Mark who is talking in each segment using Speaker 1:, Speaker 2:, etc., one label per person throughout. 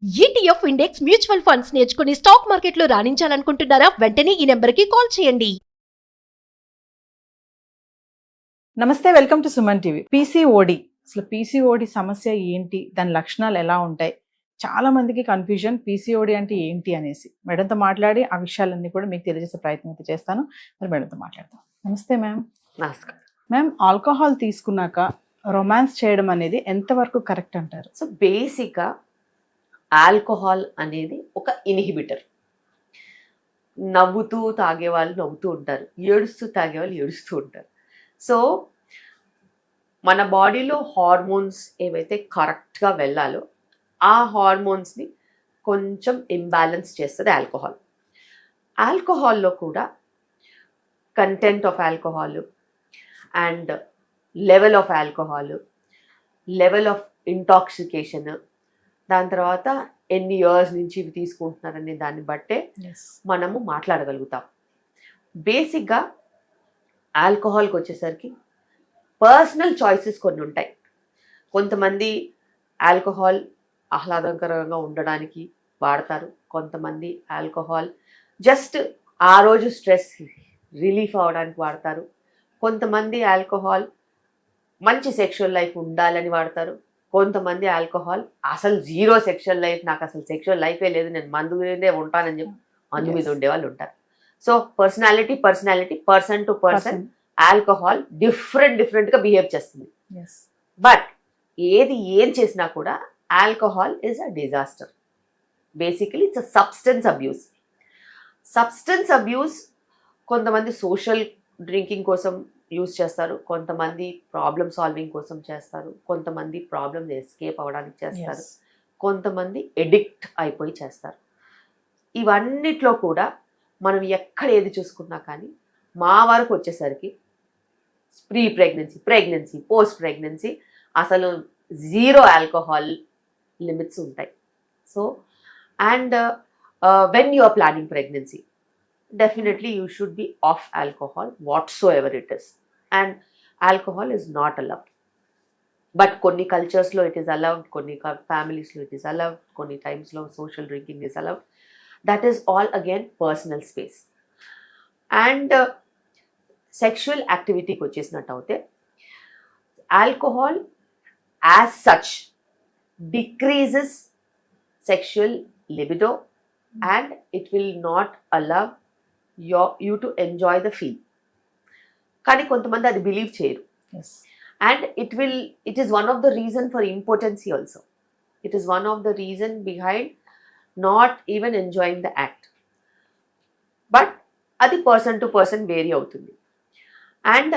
Speaker 1: ETF index mutual funds నేర్చుకుని stock మార్కెట్లో రాణించాలనుకుంటున్నారా? వెంటనే ఈ నెంబర్కి కాల్ చేయండి.
Speaker 2: నమస్తే, welcome to Suman TV. PCOD, అసలు పీసీఓడి సమస్య ఏంటి, దాని లక్షణాలు ఎలా ఉంటాయి? చాలా మందికి కన్ఫ్యూజన్, పీసీఓడి అంటే ఏంటి అనేసి. మేడంతో మాట్లాడి ఆ విషయాలన్నీ కూడా మీకు తెలియజేసే ప్రయత్నం అయితే చేస్తాను. మరి మేడంతో మాట్లాడతాం. నమస్తే మ్యామ్.
Speaker 3: నమస్కారం.
Speaker 2: మ్యామ్, ఆల్కహాల్ తీసుకున్నాక రొమాన్స్ చేయడం అనేది ఎంతవరకు కరెక్ట్ అంటారు?
Speaker 3: సో బేసిక్గా ఆల్కహాల్ అనేది ఒక ఇన్హిబిటర్. నవ్వుతూ తాగే వాళ్ళు నవ్వుతూ ఉంటారు, ఏడుస్తూ తాగే వాళ్ళు ఏడుస్తూ ఉంటారు. సో మన బాడీలో హార్మోన్స్ ఏవైతే కరెక్ట్గా వెళ్ళాలో ఆ హార్మోన్స్ని కొంచెం ఇంబ్యాలెన్స్ చేస్తుంది ఆల్కహాల్. ఆల్కహాల్లో కూడా content of alcohol and level of alcohol, level of intoxication, దాని తర్వాత ఎన్ని ఇయర్స్ నుంచి ఇవి తీసుకుంటున్నారనే దాన్ని బట్టే మనము మాట్లాడగలుగుతాం. బేసిక్గా ఆల్కహాల్కి వచ్చేసరికి పర్సనల్ చాయిసెస్ కొన్ని ఉంటాయి. కొంతమంది ఆల్కహాల్ ఆహ్లాదకరంగా ఉండడానికి వాడతారు, కొంతమంది ఆల్కహాల్ జస్ట్ ఆ రోజు స్ట్రెస్ రిలీఫ్ అవ్వడానికి వాడతారు, కొంతమంది ఆల్కహాల్ మంచి సెక్షువల్ లైఫ్ ఉండాలని వాడతారు, కొంతమంది ఆల్కహాల్ అసలు జీరో సెక్షువల్ లైఫ్, నాకు అసలు సెక్షువల్ లైఫే లేదు, నేను మందు మీదే ఉంటానని చెప్పి మందు మీద ఉండేవాళ్ళు ఉంటారు. So person to person alcohol డిఫరెంట్గా బిహేవ్ చేస్తుంది. బట్ ఏం చేసినా కూడా alcohol is a disaster. Basically it's a substance abuse. కొంతమంది సోషల్ డ్రింకింగ్ కోసం యూజ్ చేస్తారు, కొంతమంది ప్రాబ్లమ్ సాల్వింగ్ కోసం చేస్తారు, కొంతమంది ప్రాబ్లమ్ ఎస్కేప్ అవ్వడానికి చేస్తారు, కొంతమంది ఎడిక్ట్ అయిపోయి చేస్తారు. ఇవన్నిట్లో కూడా మనం ఎక్కడ ఏది చూసుకున్నా కానీ మా వరకు వచ్చేసరికి ప్రెగ్నెన్సీ, పోస్ట్ ప్రెగ్నెన్సీ అసలు జీరో ఆల్కహాల్ లిమిట్స్ ఉంటాయి. So and when you are planning pregnancy, definitely you should be off alcohol whatsoever it is, and alcohol is not allowed. But konni cultures lo it is allowed, konni families lo it is allowed, konni times lo social drinking is allowed. That is all again personal space. And sexual activity ko chesinattaute alcohol as such decreases sexual libido and it will not allow you to enjoy the feel. కానీ కొంతమంది అది believe చేయరు. And it is one of the reason for impotency also. It is one of the reason behind not even enjoying the act. But అది person to person vary అవుతుంది. And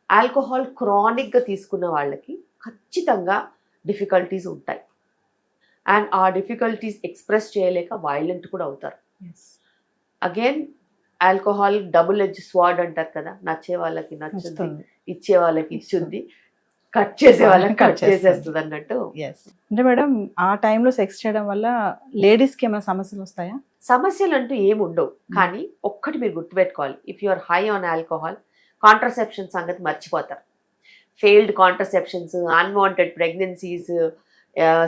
Speaker 3: alcohol క్రానిక్గా తీసుకున్న వాళ్ళకి ఖచ్చితంగా difficulties ఉంటాయి. And ఆ difficulties express చేయలేక violent కూడా అవుతారు. Again alcohol double edge sword అంటారు కదా, నచ్చే వాళ్ళకి నచ్చుతుంది, ఇచ్చే వాళ్ళకి ఇచ్చుంది, కట్ చేసే వాళ్ళకి కట్ చేసేస్తుంది అన్నట్టు.
Speaker 2: అంటే మేడం, ఆ టైంలో సెక్స్ చేయడం వల్ల లేడీస్కి ఏమైనా సమస్యలు వస్తాయా?
Speaker 3: సమస్యలు అంటూ ఏమి ఉండవు, కానీ ఒక్కటి మీరు గుర్తుపెట్టుకోవాలి. If you are high on alcohol, contraception సంగతి మర్చిపోతారు. Failed contraceptions, unwanted pregnancies,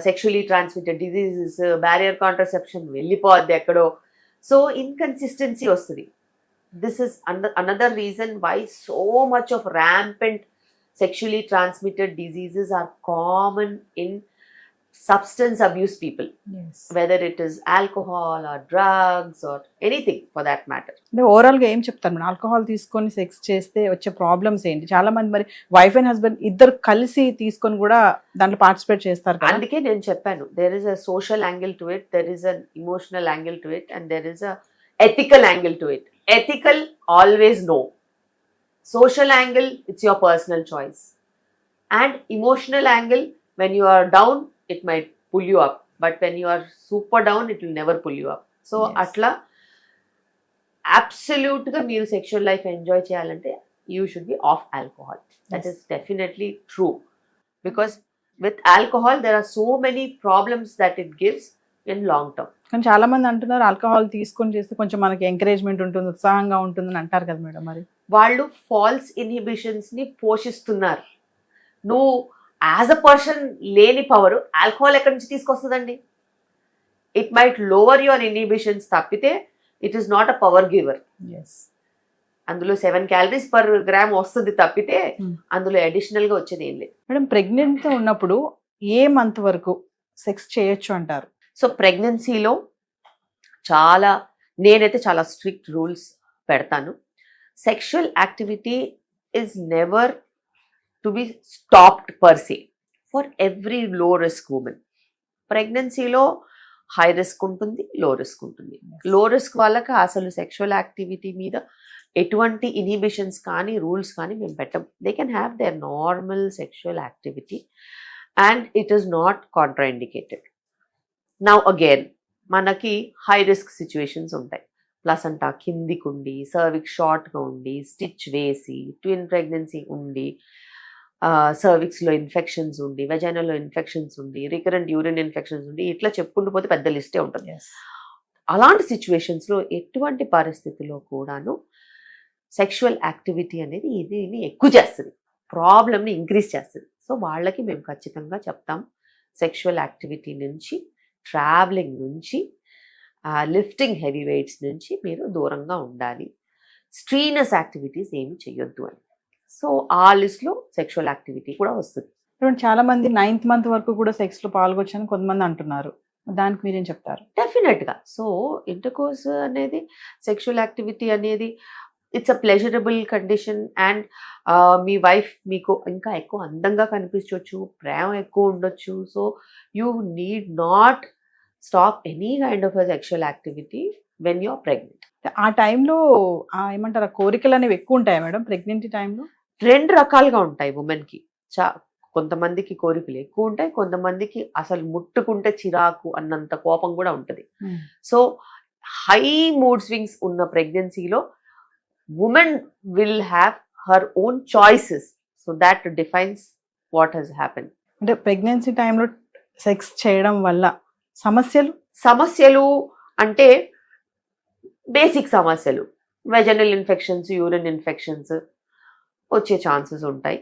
Speaker 3: sexually transmitted diseases, barrier contraception వెళ్ళిపోద్ది ఎక్కడో. సో ఇన్కన్సిస్టెన్సీ వస్తుంది. This is another reason why so much of rampant sexually transmitted diseases are common in substance abuse people. Whether it is alcohol or drugs or anything for that matter.
Speaker 2: అంటే ఓవరాల్గా ఏం చెప్తారు madam, alcohol తీసుకొని sex చేస్తే వచ్చే problems ఏంటి? చాలా మంది మరి వైఫ్ అండ్ హస్బెండ్ ఇద్దరు కలిసి తీసుకొని కూడా దాంట్లో పార్టిసిపేట్ చేస్తారు కదా.
Speaker 3: అందుకే నేను చెప్పాను, there is a social angle to it, there is an emotional angle to it, and there is a ethical angle to it. Ethical, always no. Social angle, it's your personal choice. And emotional angle, when you are down, it might pull you up. But when you are super down, it will never pull you up. So, atla, absolute ga meeru sexual life enjoy cheyalante, you should be off alcohol. That is definitely true. Because with alcohol, there are so many problems that it gives in long term.
Speaker 2: కానీ చాలా మంది అంటున్నారు alcohol తీసుకొని చేస్తే కొంచెం మనకి encouragement ఉంటుంది, ఉత్సాహంగా ఉంటుందని అంటారు కదా మేడం. మరి
Speaker 3: వాళ్ళు ఫాల్స్ ఇన్హిబిషన్స్ ని పోషిస్తున్నారు. నువ్వు యాజ్ అ పర్సన్ లేని పవర్ ఆల్కహాల్ ఎక్కడి నుంచి తీసుకొస్తుందండి? It might lower your inhibitions తప్పితే it is not a power giver.
Speaker 2: Yes.
Speaker 3: అందులో 7 calories per gram వస్తుంది తప్పితే అందులో అడిషనల్ గా వచ్చేది ఏం లేదు.
Speaker 2: మేడం ప్రెగ్నెంట్ ఉన్నప్పుడు ఏ మంత్ వరకు సెక్స్ చేయొచ్చు అంటారు?
Speaker 3: సో ప్రెగ్నెన్సీలో నేనైతే చాలా స్ట్రిక్ట్ రూల్స్ పెడతాను. Sexual activity is never to be stopped per say for every లో రిస్క్ ఉమెన్. ప్రెగ్నెన్సీలో హై రిస్క్ ఉంటుంది, లో రిస్క్ ఉంటుంది. లో రిస్క్ వాళ్ళకి అసలు సెక్షువల్ యాక్టివిటీ మీద ఎటువంటి ఇన్హిబిషన్స్ కానీ రూల్స్ కానీ మేము పెట్టం. They can have their normal sexual activity and it is not contraindicated. Now again మనకి హై రిస్క్ సిచ్యువేషన్స్ ఉంటాయి. ప్లసంటా కిందికి ఉండి, సర్విక్స్ షార్ట్గా ఉండి, స్టిచ్ వేసి, ట్విన్ ప్రెగ్నెన్సీ ఉండి, సర్విక్స్లో ఇన్ఫెక్షన్స్ ఉండి, వెజైనాలో ఇన్ఫెక్షన్స్ ఉండి, రికరెంట్ యూరిన్ ఇన్ఫెక్షన్స్ ఉండి, ఇట్లా చెప్పుకుంటూ పోతే పెద్ద లిస్టే ఉంటుంది. అలాంటి సిచ్యువేషన్స్లో ఎటువంటి పరిస్థితుల్లో కూడాను సెక్షువల్ యాక్టివిటీ అనేది ఇది ఎక్కువ చేస్తుంది, ప్రాబ్లమ్ని ఇంక్రీజ్ చేస్తుంది. సో వాళ్ళకి మేము ఖచ్చితంగా చెప్తాం, సెక్షువల్ యాక్టివిటీ నుంచి, ట్రావెలింగ్ నుంచి, లిఫ్టింగ్ హెవీ వెయిట్స్ నుంచి మీరు దూరంగా ఉండాలి, స్ట్రీనస్ యాక్టివిటీస్ ఏమి చేయొద్దు అని. సో ఆ లిస్ట్లో సెక్షువల్ యాక్టివిటీ కూడా వస్తుంది.
Speaker 2: ఇప్పుడు చాలా మంది 9th month వరకు కూడా సెక్స్ లో పాల్గొచ్చని కొంతమంది అంటున్నారు, దానికి మీరేం చెప్తారు?
Speaker 3: డెఫినెట్గా. సో ఇంటర్కోర్స్ అనేది, సెక్షువల్ యాక్టివిటీ అనేది it's a pleasurable condition and మీ వైఫ్ మీకు ఇంకా ఎక్కువ అందంగా కనిపించవచ్చు, ప్రేమ ఎక్కువ ఉండొచ్చు. So you need not stop any kind of a sexual activity when you are pregnant.
Speaker 2: ఆ టైంలో ఏమంటారు, కోరికలు అనేవి ఎక్కువ ఉంటాయా మేడం ప్రెగ్నెన్సీ టైంలో?
Speaker 3: 2 రకాలుగా ఉంటాయి ఉమెన్కి. కొంతమందికి కోరికలు ఎక్కువ ఉంటాయి, కొంతమందికి అసలు ముట్టుకుంటే చిరాకు అన్నంత కోపం కూడా ఉంటుంది. సో హై మూడ్ స్వింగ్స్ ఉన్న ప్రెగ్నెన్సీలో woman will have her own choices, so that defines what has happened.
Speaker 2: అంటే ప్రెగ్నెన్సీ టైంలో సెక్స్ చేయడం వల్ల
Speaker 3: సమస్యలు అంటే బేసిక్ సమస్యలు, వెజనల్ ఇన్ఫెక్షన్స్, యూరిన్ ఇన్ఫెక్షన్స్ వచ్చే ఛాన్సెస్ ఉంటాయి.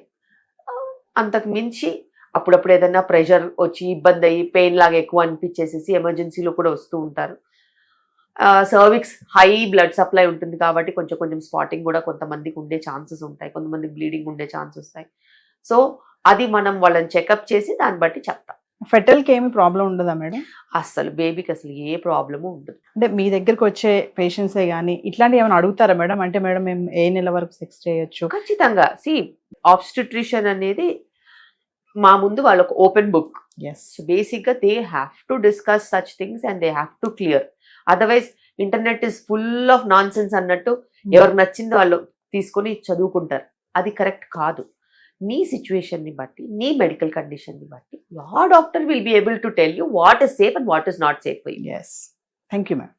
Speaker 3: అంతకు మించి అప్పుడప్పుడు ఏదైనా ప్రెషర్ వచ్చి ఇబ్బంది అయ్యి పెయిన్ లాగా ఎక్కువ అనిపించేసేసి ఎమర్జెన్సీలో కూడా వస్తూ ఉంటారు. సర్విక్స్ హై బ్లడ్ సప్లై ఉంటుంది కాబట్టి కొంచెం స్పాటింగ్ కూడా కొంతమందికి ఉండే ఛాన్సెస్ ఉంటాయి, కొంతమందికి బ్లీడింగ్ ఉండే ఛాన్సెస్ ఉంటాయి. సో అది మనం వాళ్ళని చెకప్ చేసి దాన్ని బట్టి చెప్తాం.
Speaker 2: ఫెటల్కి ఏమి ప్రాబ్లం ఉండదా మేడం?
Speaker 3: అసలు బేబీకి అసలు ఏ ప్రాబ్లము ఉండదు.
Speaker 2: అంటే మీ దగ్గరకు వచ్చే పేషెంట్సే కానీ ఇట్లాంటివి ఏమైనా అడుగుతారా మేడం? అంటే మేడం మేము ఏ నెల వరకు సెక్స్ చేయొచ్చు?
Speaker 3: ఖచ్చితంగా. ఆబ్స్టిట్రిషన్ అనేది మా ముందు వాళ్ళకు ఓపెన్ బుక్. సో బేసిక్గా they have to discuss such things and they have to clear. Otherwise internet is full of non sense అన్నట్టు ఎవరికి నచ్చింది వాళ్ళు తీసుకొని చదువుకుంటారు. అది కరెక్ట్ కాదు. నీ సిచ్యువేషన్ని బట్టి, నీ మెడికల్ కండిషన్ని బట్టి your doctor will be able to tell you what is safe and what is not safe for you.
Speaker 2: Yes. Thank you, ma'am.